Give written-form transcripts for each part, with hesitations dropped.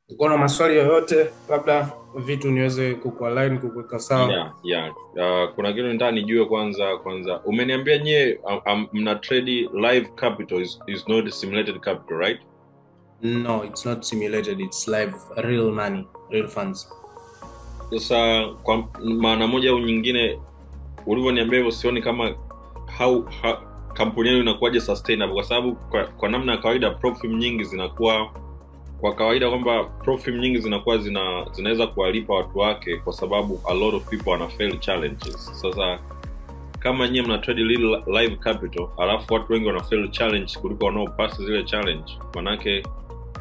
Uko na maswali yoyote labda vitu niweze kukualign kukuweka sawa? Kuna kitu nataka nijue kwanza umeniambia nyie mna trade live capital is not simulated capital, right? No, it's not simulated, it's live, real money, real funds. Sasa kwa maana moja au nyingine ulivyoniambia hivyo sioni kama kampuni yenu inakuwaje sustainable, kwa sababu kwa namna ya kawaida profit nyingi zinakuwa zinaweza kuwalipa watu wake, kwa sababu a lot of people wana fail challenges. Sasa kama nyie mna trade live capital alafu watu wengi wana fail challenge kuliko wanaopass zile challenge, manake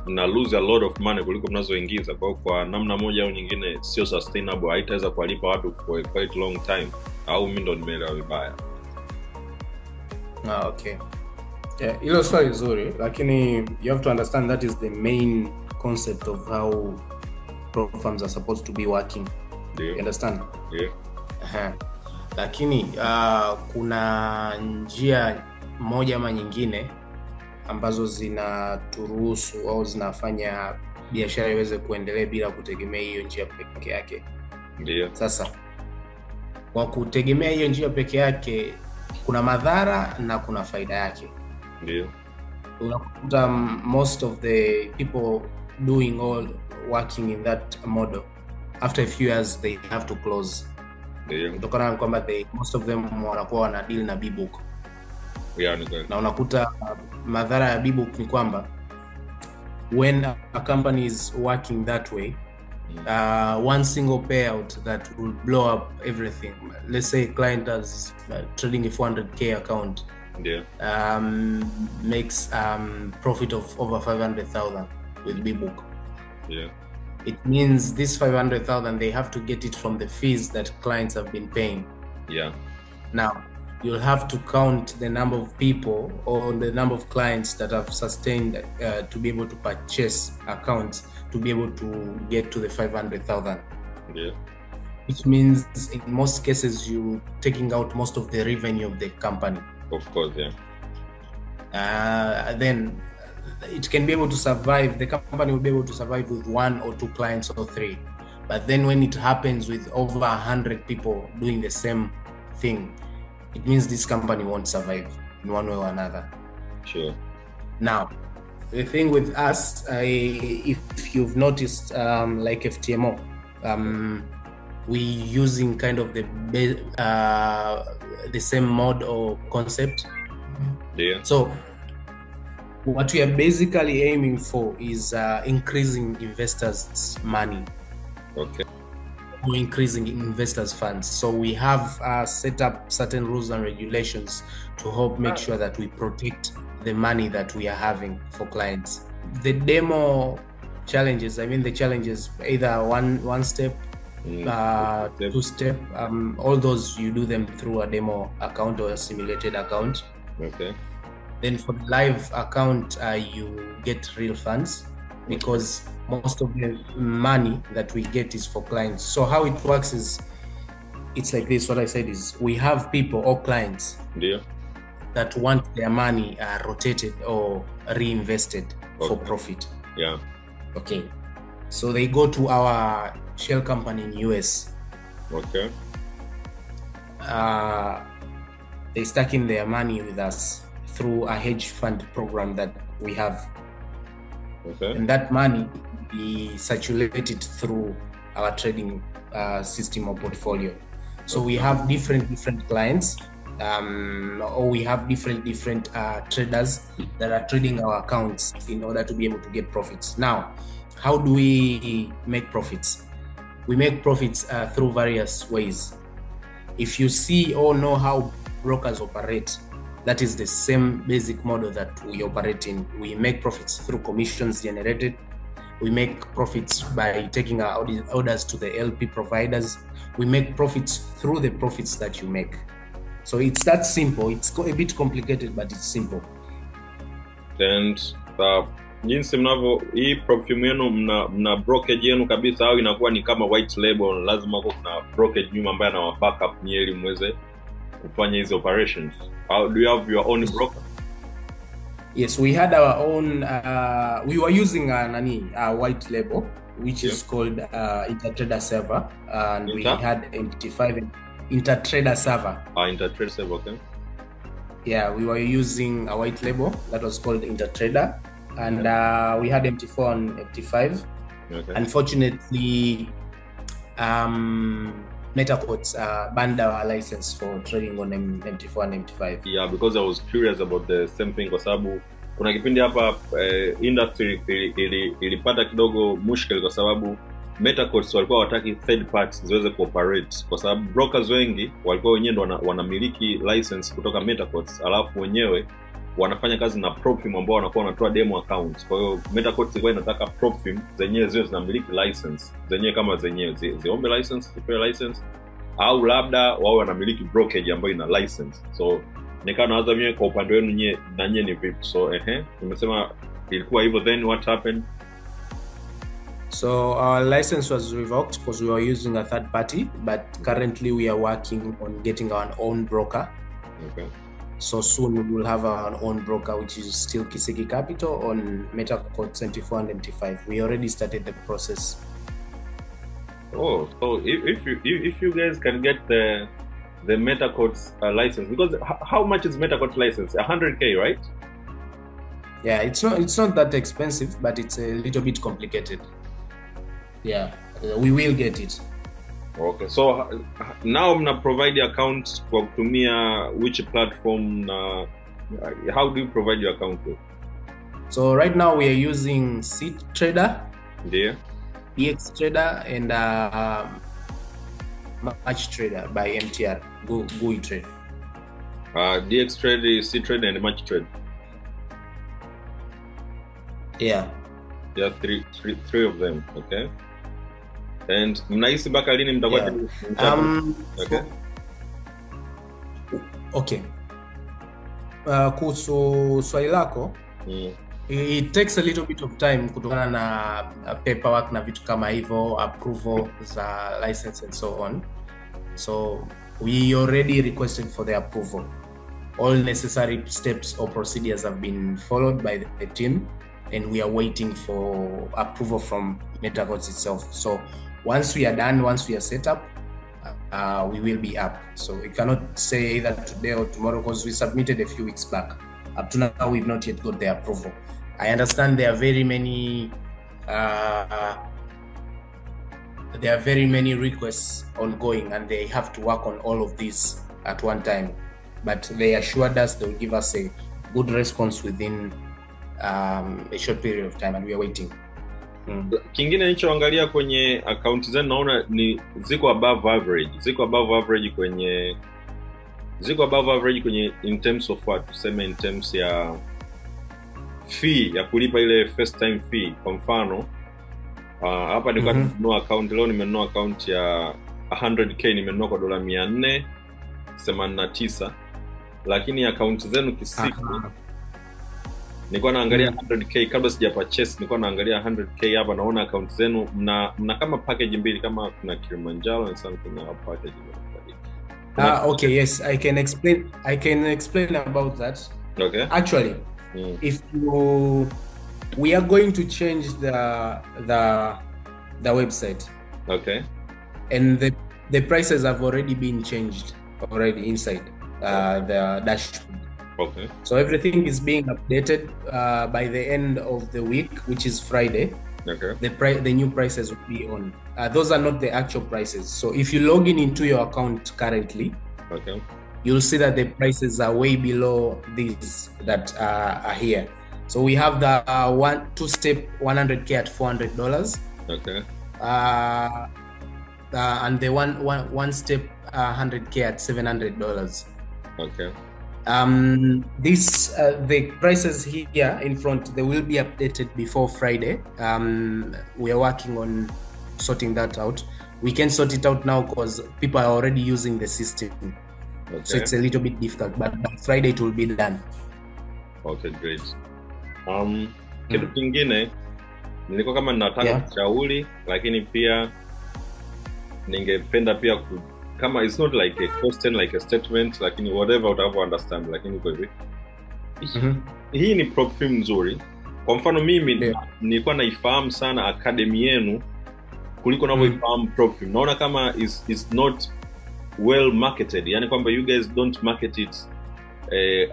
mna lose a lot of money kuliko mnazoingiza. Kwa namna moja au nyingine sio sustainable, haitaweza kuwalipa watu for a quite long time. Au mimi ndo nimeelewa vibaya? Okay. Yeah, hilo swali zuri, lakini you have to understand that is the main concept of how prop firms are supposed to be working. Do you understand? Yeah. Lakini kuna njia moja ama nyingine ambazo zinaturuhusu au zinafanya biashara iweze kuendelea bila kutegemea hiyo njia peke yake. Ndio. Sasa kwa kutegemea hiyo njia peke yake kuna madhara na kuna faida yake. Ndio. Unakuta most of the people doing all working in that model, after a few years they have to close. Ndio. Kutokana na kwamba most of them wanakuwa wana deal na B-book. Yeah, na unakuta madhara ya B-book ni kwamba when a company is working that way, one single payout that will blow up everything. Let's say a client is trading a 400k account, makes profit of over 500,000 with B-book. Yeah. It means this 500,000 they have to get it from the fees that clients have been paying. Yeah. Now you'll have to count the number of people or the number of clients that have sustained to be able to purchase accounts to be able to get to the 500,000. Yeah. Which means in most cases you taking out most of the revenue of the company. Of course, yeah. Then it can be able to survive. The company will be able to survive with 1 or 2 clients or 3. But then when it happens with over 100 people doing the same thing, it means this company won't survive in one way or another. Sure. Now, the thing with us, if you've noticed, like FTMO, we using kind of the same mod or concept. Yeah. So what we are basically aiming for is increasing investors' money. Okay. Increasing investors' funds. So we have set up certain rules and regulations to help make sure that we protect the money that we are having for clients. The demo challenges, the challenges, either one step, 2 step, all those you do them through a demo account or a simulated account. Okay. Then for the live account, you get real funds, because most of the money that we get is for clients. So how it works is, it's like this. What I said is, we have people or clients that want their money rotated or reinvested for profit. Yeah. Okay. So they go to our shell company in US. Okay. They stack in their money with us through a hedge fund program that we have. Okay. And that money be circulated through our trading system or portfolio. So we have different clients, or we have different traders that are trading our accounts in order to be able to get profits. Now, how do we make profits? We make profits through various ways. If you see or know how brokers operate, that is the same basic model that we operate in. We make profits through commissions generated. We make profits by taking our orders to the LP providers. We make profits through the profits that you make. So it's that simple. It's a bit complicated, but it's simple. And jinsi mnavyo hii profit yenu mna brokerage yenu kabisa, au inakuwa ni kama white label, lazima kuna brokerage nyuma ambaye ana backup nyeli mweze kufanya hizo operations? How do you have your own broker? Yes, we had our own. We were using a white label, which is called Intertrader Server, and we had MT5 Intertrader Server. Intertrader Server, okay. Yeah, we were using a white label that was called Intertrader, and we had MT4 and MT5. Okay. Unfortunately, MetaQuotes banned our license for trading on MT4 and MT5. Yeah, because I was curious about the same thing, kwa sababu kuna kipindi hapa industry ilipata kidogo mushkil kwa sababu MetaQuotes walikuwa wataki third parties ziweze cooperate, kwa sababu brokers wengi walikuwa wenyewe ndo wanamiliki license kutoka MetaQuotes, alafu wenyewe wanafanya kazi na PropFirm ambao wanakuwa wanatoa demo accounts. Kwa hiyo MetaQuotes ilikuwa inataka PropFirm zenyewe ziwe zinamiliki license zenyewe, kama zenyewe ziombe license, zipewe license, au labda wao wanamiliki brokerage ambayo ina license. So nikawa nawaza mimi kwa upande wenu nyie na nyie ni vipi? So tumesema ilikuwa hivyo, then what happened? So our license was revoked because we were using a third party, but currently we are working on getting our own broker. Okay. So soon we will have our own broker, which is still Kiseki Capital on MetaQuotes MT4 and MT5. We already started the process. Oh, so if you guys can get the MetaQuotes license, because how much is MetaQuotes license? 100K, right? Yeah, it's not that expensive, but it's a little bit complicated. Yeah, we will get it. Okay, so now mna provide your account kwa kutumia which platform? How do you provide your account with? So right now we are using Seed Trader, yeah, DX Trader, and Match Trader by MTR, GUI Trade. DX Trade, Seed Trade, and Match Trade. Yeah. Yeah, three of them. Okay. And mnahisi mpaka lini mtakuwa okay. Okay. Kuhusu swali lako, it takes a little bit of time kutokana na paperwork na vitu kama hivyo, approval za license and so on. So we already requested for the approval. All necessary steps or procedures have been followed by the team, and we are waiting for approval from MetaQuotes itself. So once we are done, once we are set up, we will be up. So we cannot say either today or tomorrow because we submitted a few weeks back. Up to now, we've not yet got the approval. I understand there are very many requests ongoing, and they have to work on all of these at one time. But they assured us they will give us a good response within a short period of time, and we are waiting. Kingine nilichoangalia kwenye account zenu naona ni ziko above average kwenye in terms of what, tuseme in terms ya fee ya kulipa ile first time fee. Kwa mfano hapa nilikuwa nimenunua account, leo nimenunua account ya 100k, nimenunua kwa $489, lakini account zenu kisiku nilikuwa naangalia 100k kabla sija purchase. Nilikuwa naangalia 100k hapa, naona account zenu mna kama package mbili, kama kuna Kilimanjaro and something na package. Okay, yes, I can explain about that. Okay. Actually, we are going to change the website. Okay. And the prices have already been changed inside the dashboard. Okay. So everything is being updated by the end of the week, which is Friday. Okay. The new prices will be on. Those are not the actual prices. So if you log into your account currently, okay, you'll see that the prices are way below these that are here. So we have the two-step 100k at $400. Okay. And the one-step 100k at $700. Okay. The prices here in front, they will be updated before Friday. We are working on sorting that out. We can sort it out now because people are already using the system. Okay. So it's a little bit difficult, but by Friday it will be done. Okay, great. Kitu kingine nilikuwa kama nataka kushauri, lakini pia ningependa pia kama it's not like a question, like a statement, lakini whatever utakapo understand, lakini kwa hivi hii ni Propfim nzuri. Kwa mfano mimi nilikuwa naifahamu sana academy yenu kuliko ninavyoifahamu Propfim. Naona kama is not well marketed, yani kwamba you guys don't market it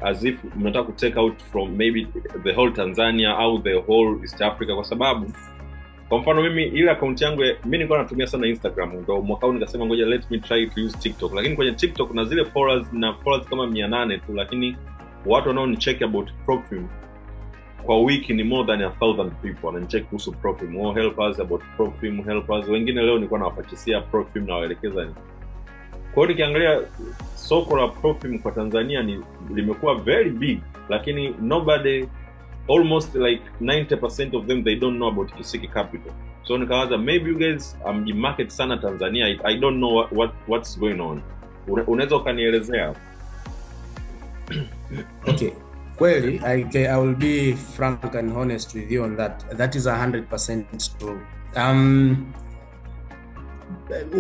as if mnataka ku take out from maybe the whole Tanzania au the whole East Africa, kwa sababu kwa mfano mimi ile account yangu mimi nilikuwa natumia sana Instagram, ndio mwaka huu nikasema ngoja let me try to use TikTok. Lakini kwenye TikTok kuna zile followers kama 800 tu, lakini watu wanaonicheck about Propfim kwa wiki ni more than 1000 people wananicheck kuhusu Propfim. Oh, help us about Propfim, help us. Wengine leo nilikuwa nawapachisia Propfim na waelekeza ni. Kwa hiyo nikiangalia soko la Propfim kwa Tanzania limekuwa very big, lakini nobody, almost like 90% of them, they don't know about Kisiki Capital. So nikawaza maybe you guys market sana Tanzania. I don't know what's going on. Unaweza ukanielezea? Okay. Kweli, I will be frank and honest with you on that. That is 100% true.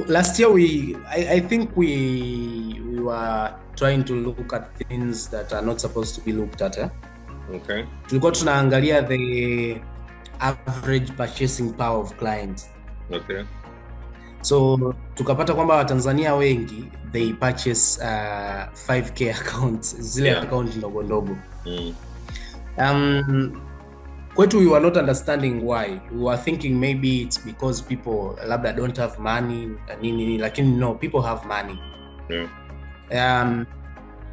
Last year I think we were trying to look at things that are not supposed to be looked at. Okay. Tulikuwa tunaangalia the average purchasing power of clients. Okay. So tukapata kwamba Watanzania wengi they purchase 5k accounts, zile account ndogo ndogo. Kwetu we were not understanding why. We were thinking maybe it's because people labda don't have money nini, lakini no, people have money.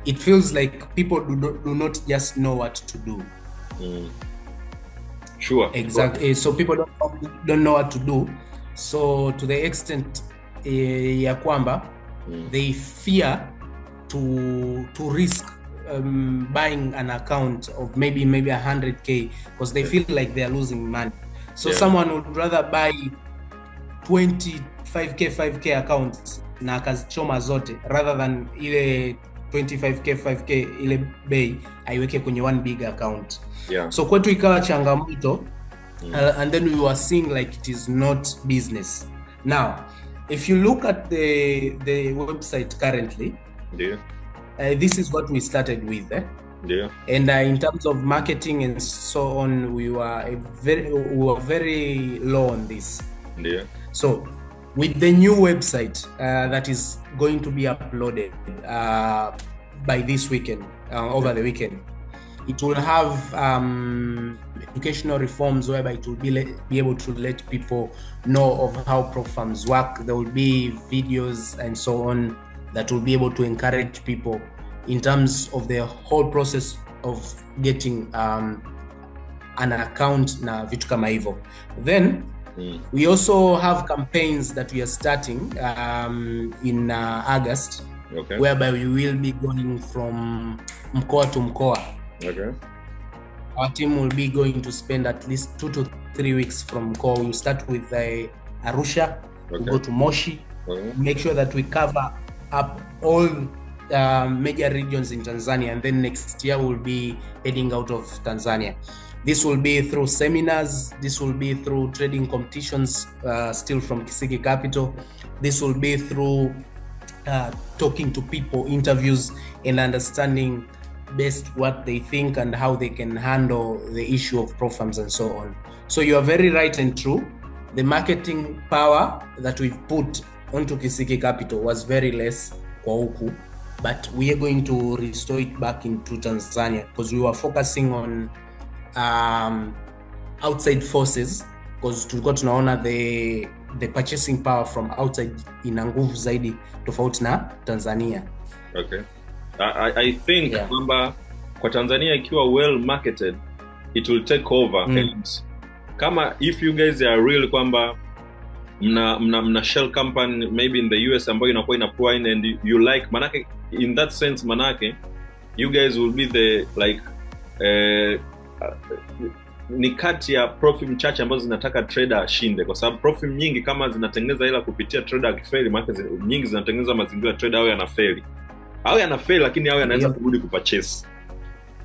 It feels like people do not just know what to do. Sure. Exactly. So people don't know what to do. So to the extent ya kwamba they fear to risk buying an account of maybe 100k because they feel like they are losing money. So someone would rather buy 5k accounts na akazichoma zote rather than ile 5k ile bei aiweke kwenye one big account. So kwetu ikawa changamoto. And then we were seeing like it is not business. Now, if you look at the website currently, this is what we started with. And in terms of marketing and so on, we were very low on this. So with the new website that is going to be uploaded by this weekend, over the weekend, it will have educational reforms whereby it will be able to let people know of how prop firms work. There will be videos and so on that will be able to encourage people in terms of the whole process of getting an account na vitu kama hivyo. Then we also have campaigns that we are starting in August, whereby we will be going from mkoa to mkoa. Our team will be going to spend at least 2 to 3 weeks from mkoa. We'll start with Arusha, we'll go to Moshi, make sure that we cover up all major regions in Tanzania, and then next year we'll be heading out of Tanzania. This will be through seminars, this will be through trading competitions, still from Kisiki Capital. This will be through talking to people, interviews, and understanding best what they think and how they can handle the issue of prop firms and so on. So you are very right and true. The marketing power that we've put onto Kisiki Capital was very less kwa huku, but we are going to restore it back into Tanzania because we were focusing on outside forces, because tulikuwa tunaona the purchasing power from outside ina nguvu zaidi tofauti na Tanzania. Okay. I think kwamba kwa Tanzania ikiwa well marketed, it will take over. And kama if you guys are real kwamba mna shell company maybe in the US ambayo inakuwa ina pour in and you like, manake in that sense, manake you guys will be the like ni kati ya Propfim chache ambazo zinataka trader ashinde, kwa sababu Propfim nyingi kama zinatengeneza hela kupitia trader akifeli, maana nyingi zinatengeneza mazingira trader au yanafeli lakini au yanaweza kurudi kupurchase.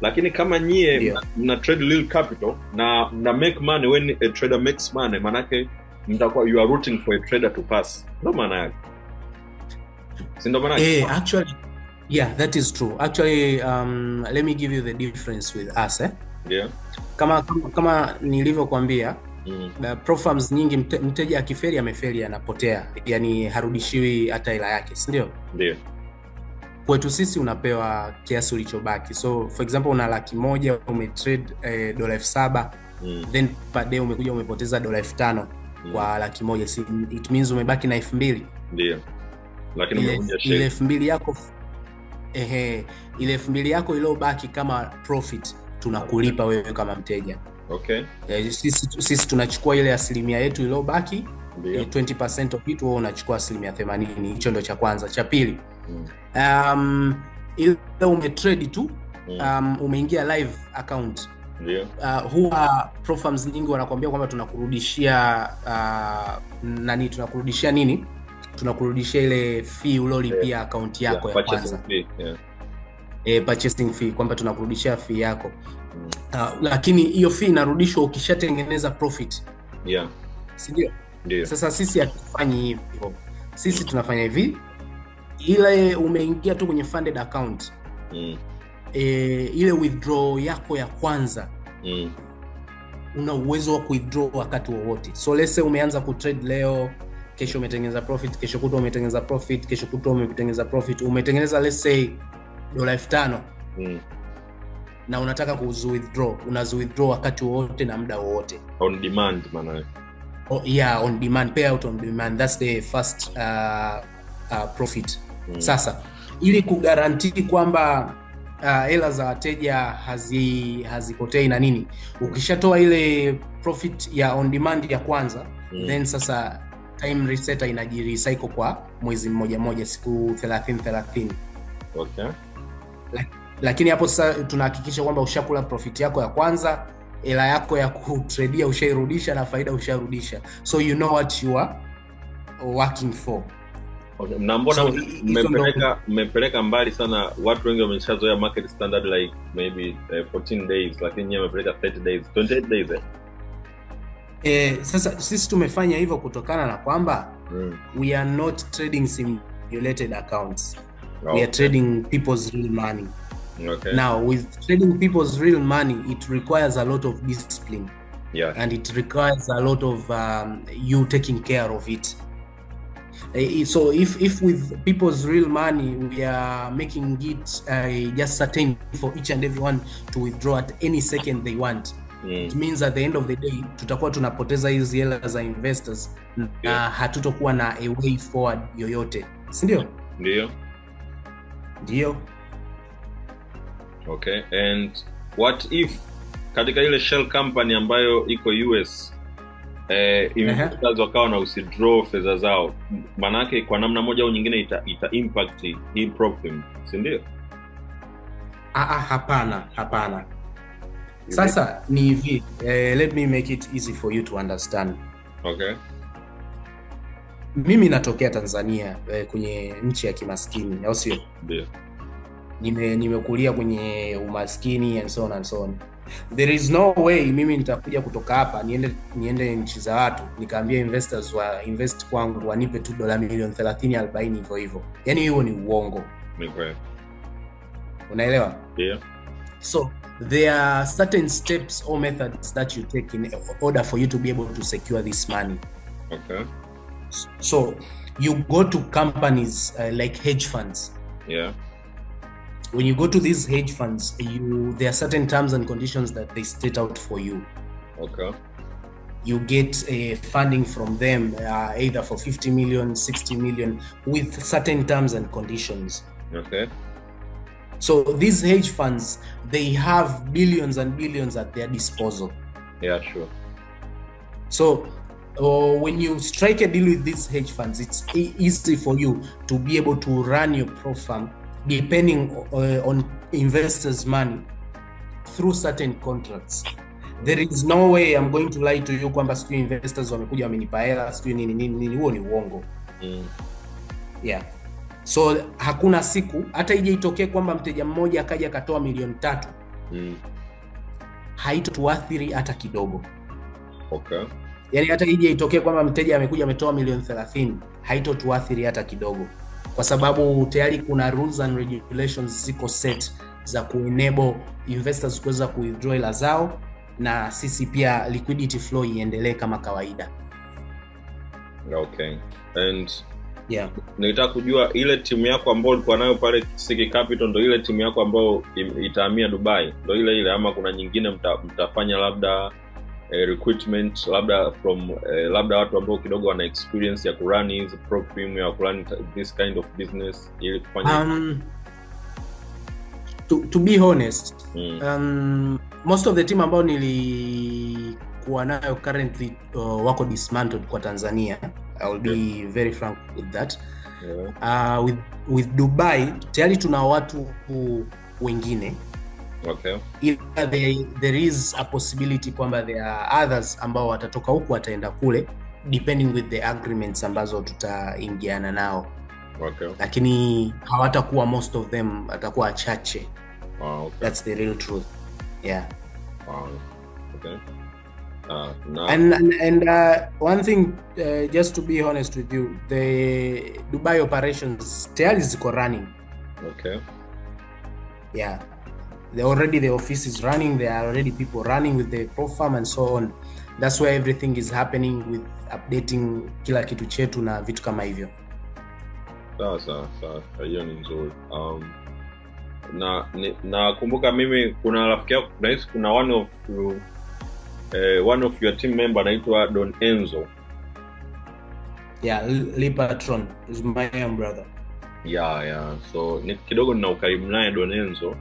Lakini kama nyie mna trade little capital na mna make money when a trader makes money, manake mtakuwa you are rooting for a trader to pass. Ndio maana yake. Si ndio maana yake? Actually, yeah, that is true. Actually, let me give you the difference with us. Ndio. Kama nilivyokuambia, pro firms nyingi mteja akifeli amefeli, anapotea, yani harudishiwi hata hela yake, si ndio? Ndio. Kwetu sisi unapewa kiasi ulichobaki. So for example una $100,000 umetrade $7,000, then per day umekuja umepoteza $5,000 kwa $100,000, it means umebaki na $2,000. Ndio. Lakini umekuja share ile $2,000 yako ile $2,000 yako iliyobaki kama profit tunakulipa wewe kama mteja. Okay. Sisi tunachukua ile asilimia yetu iliyobaki, 20% of it, wewe unachukua 80%. Hicho ndio cha kwanza. Cha pili, ile umetrade tu, umeingia live account. Ndio. Huwa pro firms nyingi wanakuambia kwamba tunakurudishia tunakurudishia nini? Tunakurudishia ile fee ulolipia account yako ya kwanza. Purchasing fee, kwamba tunakurudishia fee yako. Lakini hiyo fee inarudishwa ukishatengeneza profit. Yeah. Sindio? Ndio. Sasa sisi hatufanyi hivyo. Sisi tunafanya hivi, ile umeingia tu kwenye funded account, ile withdraw yako ya kwanza, una uwezo wa withdraw wakati wowote. So let's say umeanza kutrade leo, kesho umetengeneza profit, kesho kutwa umetengeneza profit, kesho kutwa umetengeneza profit, umetengeneza let's say $5,000, na unataka withdraw, withdraw wakati wowote na muda wowote. On demand maana. Yeah, on demand, payout on demand. That's the first profit. Sasa ili kugarantii kwamba hela za wateja hazipotei na nini, ukishatoa ile profit ya on demand ya kwanza, then sasa time resetter inajirecycle kwa mwezi mmoja, siku 30. Okay. Lakini hapo sasa tunahakikisha kwamba ushakula profit yako ya kwanza, hela yako ya kutradia ushairudisha na faida usharudisha, so you know what you are working for. Okay. Na mbona mmepeleka mbali sana? Watu wengi wameshazoea market standard like maybe 14 days, lakini nyinyi mmepeleka 30 days, 28 days. Sasa sisi tumefanya hivyo kutokana na kwamba we are not trading simulated accounts. We are trading people's real money. Okay. Now with trading people's real money, it requires a lot of discipline. Yeah. And it requires a lot of you taking care of it. So if with people's real money we are making it just certain for each and everyone to withdraw at any second they want, it means at the end of the day tutakuwa tunapoteza hizi hela za investors, na hatutokuwa na a way forward yoyote, si ndio? Ndio. Okay. And what if katika ile shell company ambayo iko US, investors wakawa na usidraw fedha zao, manake kwa namna moja au nyingine ita impact hii profit, si ndio? Hapana. Sasa ni hivi, let me make it easy for you to understand. Okay. Mimi natokea Tanzania, kwenye nchi ya kimaskini, au sio? Ndio. Nimekulia kwenye umaskini and so on and so on. There is no way mimi nitakuja kutoka hapa niende nchi za watu nikaambia investors wa invest kwangu wanipe tu $30-40 million hivyo. Yaani hiyo ni uongo. Ni kweli. Unaelewa? Yeah. So there are certain steps or methods that you take in order for you to be able to secure this money. Okay. So you go to companies like hedge funds. Yeah. When you go to these hedge funds, there are certain terms and conditions that they state out for you. Okay. You get funding from them, either for 50 million, 60 million, with certain terms and conditions. Okay. So these hedge funds, they have billions and billions at their disposal. Yeah, sure. So when you strike a deal with these hedge funds, it's easy for you to be able to run your pro firm depending on investors' money through certain contracts. There is no way I'm going to lie to you kwamba sio investors wamekuja wamenipa hela sio nini, huo ni uongo. Yeah. So hakuna siku hata ije itokee kwamba mteja mmoja akaja akatoa $3 million, haitotuathiri hata kidogo. Okay. Yaani hata ije itokee kwamba mteja amekuja ametoa $30 million, haitotuathiri hata kidogo, kwa sababu tayari kuna rules and regulations ziko set za kuenable investors kuweza kuwithdraw hela zao, na sisi pia liquidity flow iendelee kama kawaida. Okay. And yeah, nilitaka kujua ile timu yako ambayo ulikuwa nayo pale Kisiki Capital ndio ile timu yako ambayo itahamia Dubai, ndio ile ama kuna nyingine mtafanya labda recruitment labda from labda watu ambao kidogo wana experience ya kurun hizi prop firm ya kurun this kind of business ili kufanya to be honest, most of the team ambao nilikuwa nayo currently wako dismantled kwa Tanzania. I will be very frank with that. With Dubai tayari tuna watu wengine. Okay. There is a possibility kwamba there are others ambao watatoka huku wataenda kule depending with the agreements ambazo tutaingiana nao. Okay. Lakini hawatakuwa most of them, atakuwa chache. Okay. That's the real truth. Yeah. Okay. No. And one thing, just to be honest with you, the Dubai operations tayari ziko running. Okay. Yeah. The office is running. There are already people running with the prop firm and so on. That's where everything is happening with updating kila kitu chetu na vitu kama hivyo. Sawa. Hiyo ni nzuri. Na kumbuka mimi kuna rafiki yako kuna one of your team member anaitwa Don Enzo. Yeah, Lipatron is my young brother. Yeah. So ni kidogo nina ukarimu naye Don Enzo.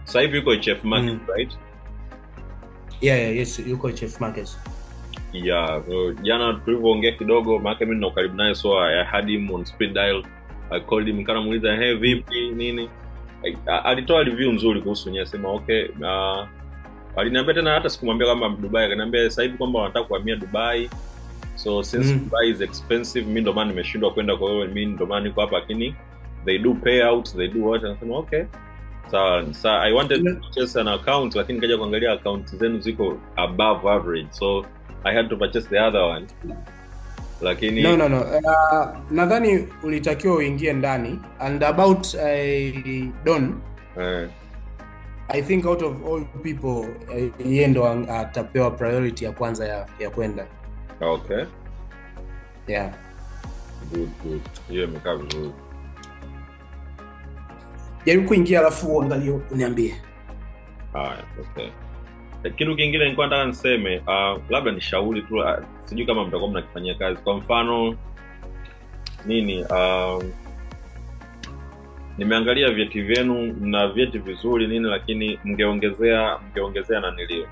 Sasa hivi yuko HF Market, right? Yes, yuko HF Market. Yeah, so jana tulivyoongea kidogo maana mimi nina ukarimu naye, so I had him on speed dial. I called him kana muuliza hey vipi nini. Alitoa review nzuri kuhusu nyewe, sema okay. Aliniambia tena hata sikumwambia kama Dubai, akaniambia sasa hivi kwamba wanataka kuhamia Dubai. So since Dubai is expensive, mimi ndo maana nimeshindwa kwenda, kwa hiyo mimi ndo maana niko hapa, lakini they do payouts, they do what, and I okay. So I wanted to purchase an account, lakini kaja kuangalia account zenu ziko above average, so I had to purchase the other one. Lakini no. Nadhani ulitakiwa uingie ndani. And about Don, I think out of all people yeye ndo atapewa priority ya kwanza ya kwenda. Okay. Yeah. Good. Hiyo imekaa vizuri. Jaribu kuingia alafu uangalie uniambie. Okay. Kitu kingine nilikuwa nataka niseme, labda nishauri tu, sijui kama mtakuwa mnakifanyia kazi. Kwa mfano nini, nimeangalia vyeti vyenu na vyeti vizuri nini, lakini mngeongezea na nilio.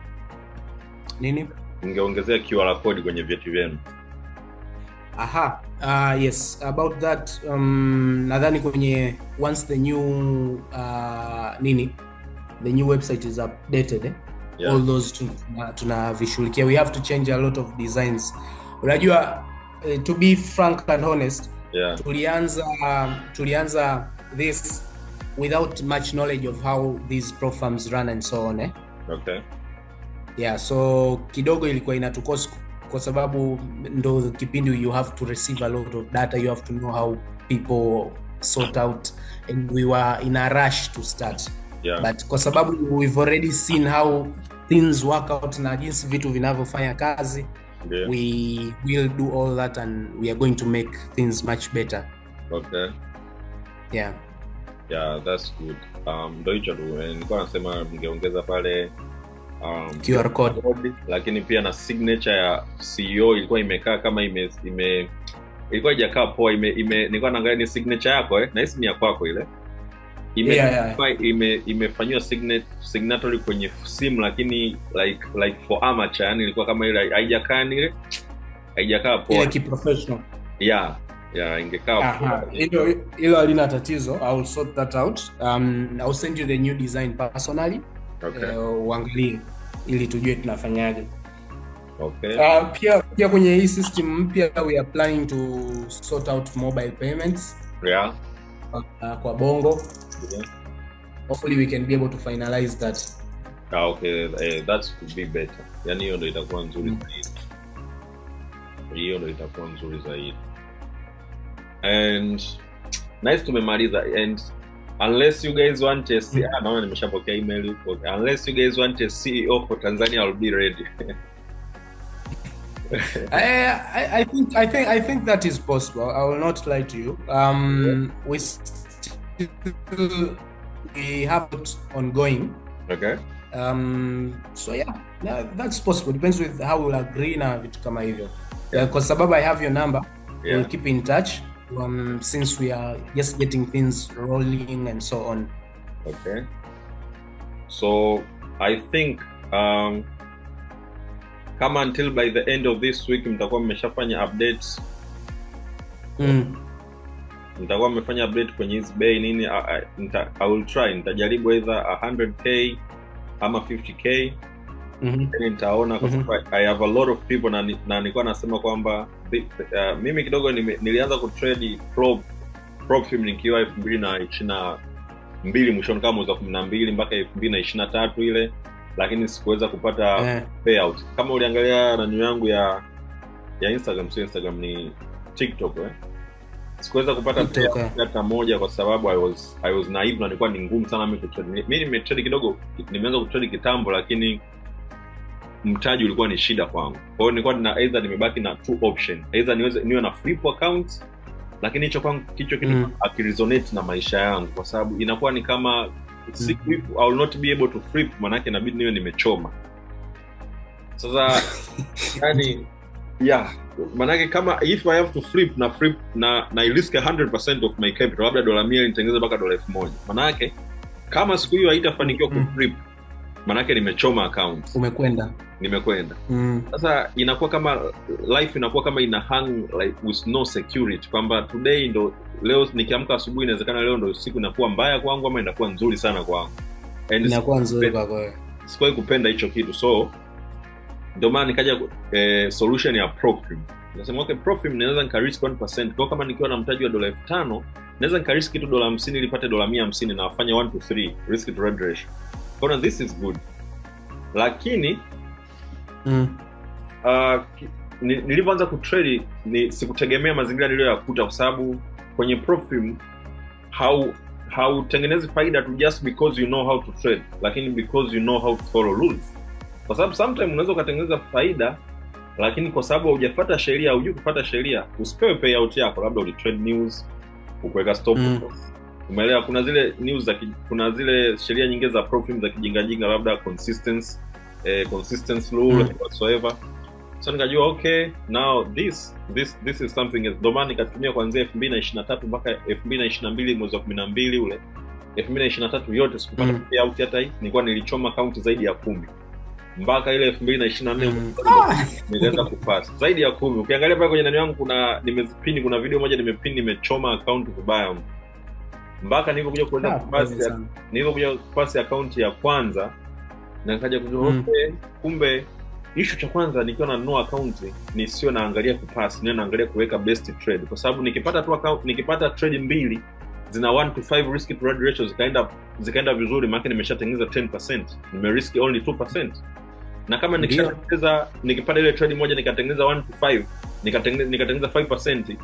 Nini? Mngeongezea QR code kwenye vyeti vyenu. Aha. Yes, about that, nadhani kwenye once the new the new website is updated, yeah. All those tunavishughulikia. We have to change a lot of designs. Unajua, to be frank and honest, yeah. Tulianza this without much knowledge of how these prop firms run and so on. Okay. Yeah, so kidogo ilikuwa inatukosa kwa sababu ndo kipindi you have to receive a lot of data, you have to know how people sort out, and we were in a rush to start. Yeah. But kwa sababu we've already seen how things work out na jinsi vitu vinavyofanya kazi, yeah. We will do all that and we are going to make things much better. Okay. Yeah. Yeah, that's good. Ndio hicho tu. Nilikuwa nasema ningeongeza pale QR code, lakini pia na signature ya CEO ilikuwa imekaa kama ilikuwa haijakaa poa, nilikuwa naangalia ni signature yako na hisi ni ya kwako ile. Imefanywa signatory kwenye simu, lakini like for amateur, yani ilikuwa kama ile haijakaa poa. Ile kiprofessional. Yeah, ingekaa poa. Hilo halina tatizo. I will sort that out. I'll send you the new design personally. Okay. Uangalie ili tujue tunafanyaje. Okay. Pia kwenye hii system mpya we are planning to sort out mobile payments. Yeah. Kwa Bongo. Yeah. Hopefully we can be able to finalize that. Okay, that could be better. Yani hiyo ndio itakuwa nzuri zaidi. And nice tumemaliza, and unless you guys want a naona nimeshapokea email huko, unless you guys want a CEO for Tanzania, I'll be ready. I think that is possible. I will not lie to you. We have it ongoing. Okay. So yeah, that's possible. Depends with how we'll agree na vitu kama hivyo. Kwa sababu I have your number. We'll keep in touch. Since we are just getting things rolling and so on. Okay. So I think kama until by the end of this week mtakuwa mmeshafanya updates. Mtakuwa mmefanya update kwenye hizi bei nini, I will try, nitajaribu either 100k ama 50k. Nitaona kwa sababu I have a lot of people na nilikuwa nasema kwamba mimi kidogo nilianza kutrade PropFim nikiwa 2022 mwishoni kama mwezi wa 12 mpaka 2023 ile, lakini sikuweza kupata payout. Kama uliangalia nani yangu ya Instagram ni TikTok sikuweza kupata payout hata moja kwa sababu I was naive na nilikuwa ni ngumu sana mimi kutrade. Mimi nimetrade kidogo, nimeanza kutrade kitambo, lakini mtaji ulikuwa ni shida kwangu. Kwa hiyo nilikuwa na either nimebaki na two option, either niwe na flip account, lakini hicho kwangu kicho akiresonate na maisha yangu kwa sababu inakuwa ni kama I will not be able to flip, maana yake inabidi niwe nimechoma. Sasa yani maana yake kama if I have to flip na I risk 100% of my capital, labda $100 nitengeneza mpaka $1,000. Maana yake kama siku hiyo haitafanikiwa kuflip, maana yake nimechoma account. Nimekwenda. Sasa inakuwa kama life inakuwa kama ina hang like with no security, kwamba today ndo leo nikiamka asubuhi inawezekana leo ndo siku inakuwa mbaya kwangu ama inakuwa nzuri sana kwangu. Inakuwa nzuri kwako wewe. Sikuwahi kupenda hicho kitu, so ndio maana nikaja solution ya PropFim. Nasema okay, PropFim naweza nikarisk 1%. Kwa kama nikiwa na mtaji wa $5,000 naweza nikarisk kitu $50 ili nipate $150 na afanye 1 to 3 risk to reward ratio. Kwa this is good. Lakini nilipoanza kutrade sikutegemea mazingira niliyoyakuta, kwa sababu kwenye PropFim hautengenezi faida tu just because you know how to trade, lakini because you know how to follow rules. Kwa sababu sometimes unaweza kutengeneza faida, lakini kwa sababu hujafuata sheria, hujui kufuata sheria, usipewe payout yako. Labda ulitrade news, ukuweka stop loss. Umeelewa? Kuna zile news kuna zile sheria nyingine za PropFim za kijinga, labda consistency rule whatsoever. So nikajua okay, now this is something else. Ndio maana nikatumia kuanzia 2023 mpaka 2022 mwezi wa 12 ule. 2023 yote sikupata payout hata hii. Nilikuwa nilichoma account zaidi ya 10. Mpaka ile 2024 niliweza kupata zaidi ya 10. Ukiangalia pale kwenye nani yangu kuna video moja nimechoma account vibaya. Mpaka nilipokuja kupasi account ya kwanza na nikaja kujua okay, kumbe issue cha kwanza nikiwa na no account ni sio naangalia kupass, ni naangalia kuweka best trade, kwa sababu nikipata trade mbili zina 1 to 5 risk to reward ratio zikaenda vizuri, maana nimeshatengeneza 10%, nimerisk only 2%. Na kama nikipata ile trade moja nikatengeneza 1 to 5 nikatengeneza 5%,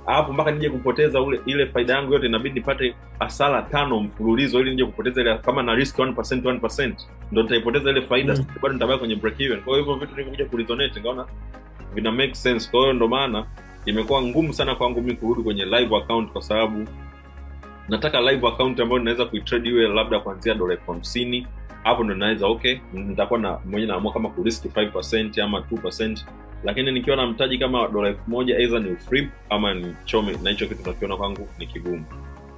hapo mpaka nije kupoteza ile faida yangu yote inabidi nipate hasara 5 mfululizo ili nije kupoteza ile. Kama na risk 1% ndio nitaipoteza ile faida, bado nitabaki kwenye break even. Kwa hiyo vitu nilikuja kuresonate, ngaona vina make sense. Kwa hiyo ndio maana imekuwa ngumu sana kwangu mimi kurudi kwenye live account, kwa sababu nataka live account ambayo ninaweza kuitrade iwe labda kuanzia $50. Hapo ndo naweza okay, nitakuwa na mwenye naamua kama ku risk 5% ama 2%. Lakini nikiwa na mtaji kama $1,000 either ni flip ama ni chome, na hicho kitu tunakiona kwangu ni kigumu.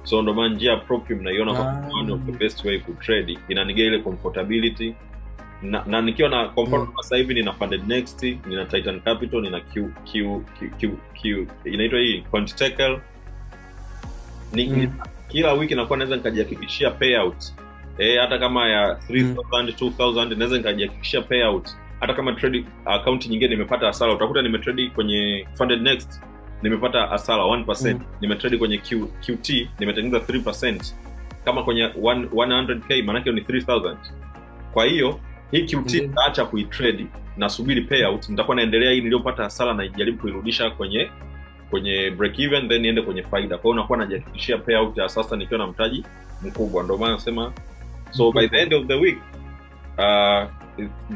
So ndo maana njia PropFim naiona kama one of the best way to trade. Inanigea ile comfortability na nikiwa na comfort. Sasa hivi nina Funded Next, nina Titan Capital, nina Q inaitwa hii Quantitakel. Kila wiki nakuwa naweza nikajihakikishia payout. Hata kama ya 3,000 2,000 naweza nikajihakikishia payout. Hata kama trade account nyingine nimepata hasara, utakuta nimetrade kwenye Funded Next nimepata hasara 1%, nimetrade kwenye QT nimetengeneza 3%. Kama kwenye 100k maana yake ni 3,000. Kwa hiyo hii QT nitaacha kuitrade na subiri payout, nitakuwa naendelea hii niliyopata hasara na ijaribu kuirudisha kwenye break even, then niende kwenye faida. Kwa hiyo unakuwa najihakikishia payout ya sasa nikiwa na mtaji mkubwa, ndio maana nasema so by the end of the week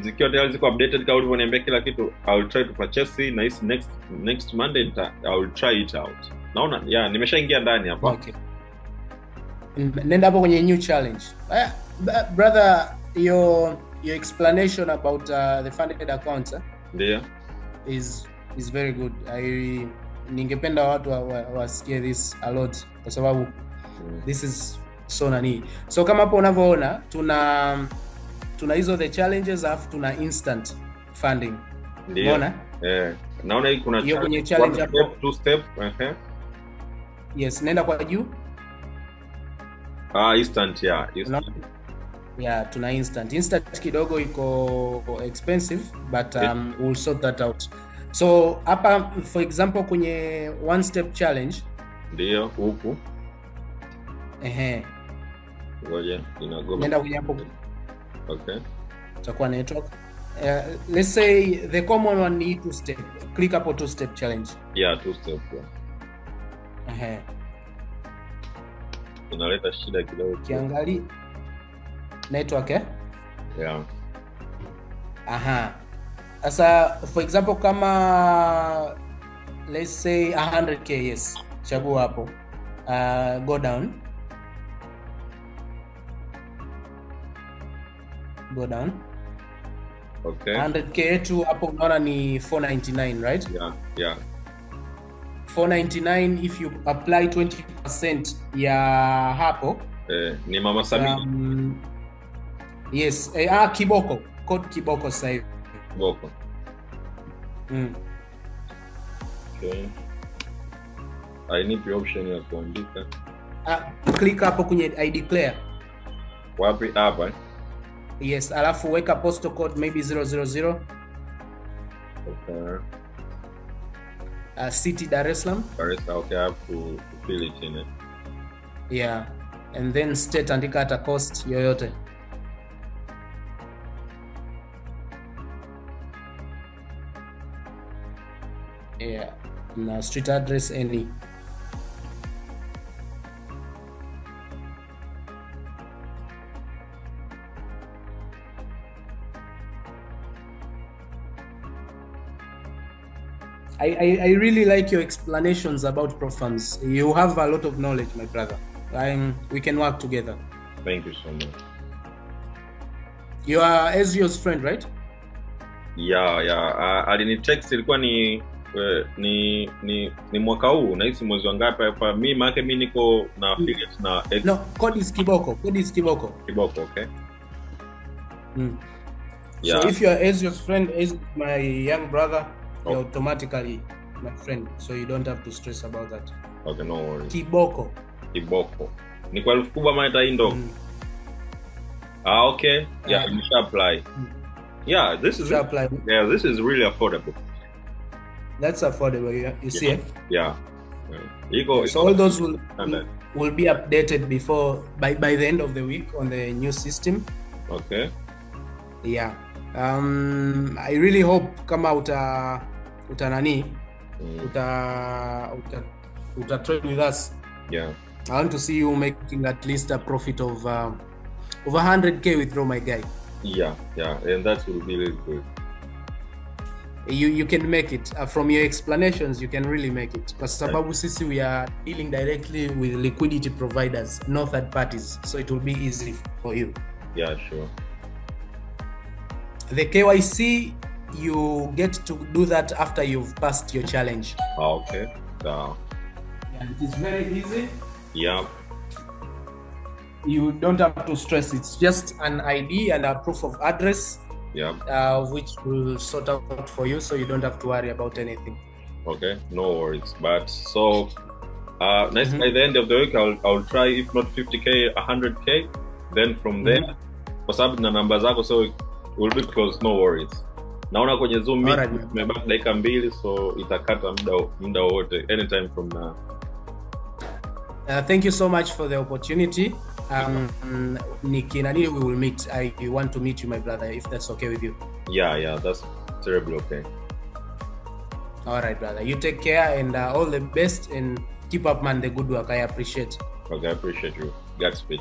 zikiwa tayari ziko updated kama ulivyoniambia kila kitu, I will try to purchase na his next Monday I will try it out. Naona nimeshaingia ndani hapa. Okay. Nenda hapo kwenye new challenge. Brother, your explanation about the funded accounts ndio is very good. Ningependa watu wasikie this a lot kwa sababu this is so nani. So kama hapo unavyoona tuna hizo the challenges alafu tuna instant funding. Unaona? Naona hii kuna challenge hapo 2 step. Yes, nenda kwa juu. Instant, instant. Yeah, tuna instant kidogo iko expensive but we'll sort that out. So hapa for example kwenye one step challenge ndio huku ngoja inagoma, nenda kwenye hapo. Okay, itakuwa network. Let's say the common one ni 2 step. Click hapo 2 step challenge. 2 step. Inaleta shida kidogo kiangalia network Sasa for example kama let's say 100k, yes, chagua hapo, go down. Okay, 100k yetu hapo unaona ni 499, right? Yeah 499. If you apply 20% ya hapo ni Mama Samia. Yes, Kiboko, code Kiboko sasa hivi. Kiboko. Okay, I need the option ya kuandika. Click hapo kwenye I declare. Wapi hapa? Yes, alafu weka postal code maybe 000. Okay. City Dar es Salaam. Okay, I have to fill it in it. Yeah, and then state andika hata cost yoyote. Yeah, na street address any. I really like your explanations about PropFunds. You have a lot of knowledge, my brother. We can work together. Thank you so much. You are Ezio's friend, right? Yeah. Alinitext ilikuwa ni mwaka huu, nahisi mwezi wangapi hapa. Mimi niko na affiliate na No, code is Kiboko. Kiboko, okay. Yeah. So if you are Ezio's friend, Ezio my young brother, you're automatically my friend, so you don't have to stress about that. Okay, no worries. Kiboko. Ni kwa elfu kubwa maana hii ndo. Okay. Yeah, you should apply. Yeah, this is this is really affordable. That's affordable, you see it? Yeah. So all those will be updated by the end of the week on the new system. Okay. Yeah. I really hope kama uta trade with us. Yeah. I want to see you making at least a profit of 100k withdraw, my guy. Yeah, and that will be really good. You can make it. From your explanations, you can really make it. Kwa sababu sisi we are dealing directly with liquidity providers, no third parties, so it will be easy for you. Yeah, sure. The KYC, you get to do that after you've passed your challenge. Okay. Yeah, it is very easy. Yeah. You don't have to stress. It's just an ID and a proof of address. Yeah. Which will sort out for you, so you don't have to worry about anything. Okay, no worries. But so, by the end of the week, I'll try, if not 50k, 100k. Then from there, kwa sababu na namba zako, so we'll be close. No worries. Naona kwenye Zoom meeting tumebaki dakika 2, so itakata muda wote anytime from now. Thank you so much for the opportunity. Nikki and we will meet. I want to meet you, my brother, if that's okay with you. Yeah, that's terribly okay. All right, brother. You take care and all the best, and keep up, man, the good work. I appreciate. Okay, I appreciate you. Godspeed.